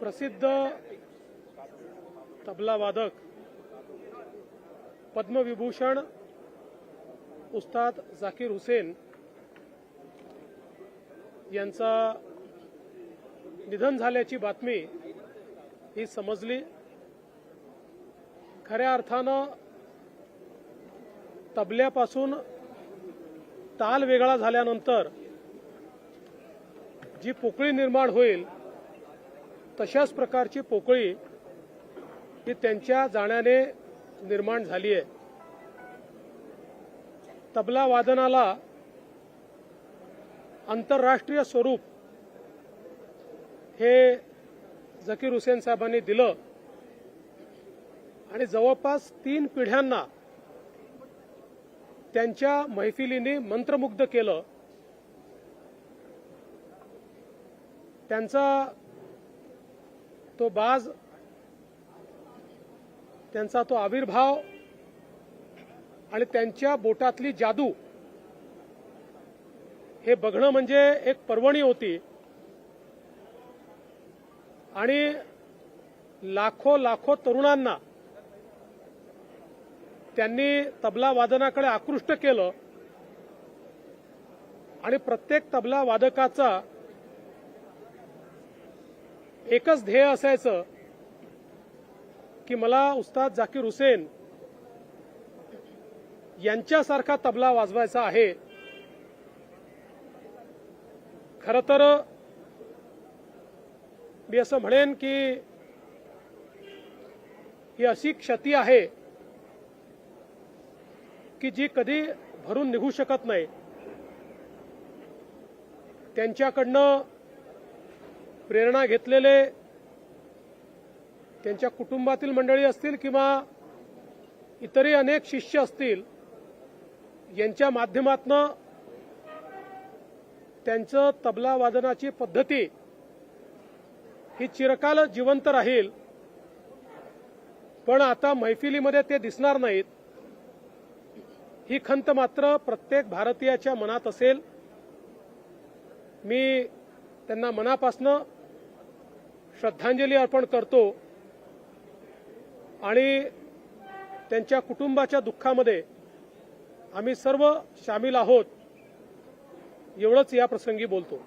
प्रसिद्ध तबला वादक पद्मविभूषण उस्ताद जाकीर हुसेन यांचा निधन झाल्याची बातमी ही समजली। खऱ्या अर्थानं तबल्यापासून ताल वेगळा झाल्यानंतर जी पोकळी निर्माण होईल तशाच प्रकारची पोकळी ही त्यांच्या जाण्याने निर्माण झाली आहे। तबला वादनाला आंतरराष्ट्रीय स्वरूप हे जाकीर हुसेन साहेबांनी दिलं आणि जवळपास 3 पिढ्यांना त्यांच्या मैफिलीने मंत्रमुग्ध केलं। त्यांचा तो बाज, त्यांचा तो आविर्भाव आणि त्यांच्या बोटातली जादू हे बघणं म्हणजे एक पर्वणी होती आणि लाखो लाखो तरुणांना त्यांनी तबला वादनाकडे आकृष्ट केलं आणि प्रत्येक तबला वादकाचा एकच ध्येय असायचं की मला उस्ताद जाकीर हुसेन यांच्यासारखा तबला वाजवायचा आहे। खरं तर मी असं म्हणेन की ही अशी क्षती आहे की जी कधी भरून निघू शकत नाही। त्यांच्याकडनं प्रेरणा घेतलेले त्यांच्या कुटुंबातील मंडळी असतील किंवा इतरही अनेक शिष्य असतील, यांच्या माध्यमातून त्यांचं तबला वादनाची पद्धती ही चिरकाल जिवंत राहील, पण आता मैफिलीमध्ये ते दिसणार नाहीत ही खंत मात्र प्रत्येक भारतीयाच्या मनात असेल। मी त्यांना मनापासून श्रद्धांजली अर्पण करतो आणि त्यांच्या कुटुंबाच्या दुःखामध्ये आम्ही सर्व सामील आहोत एवढंच या प्रसंगी बोलतो।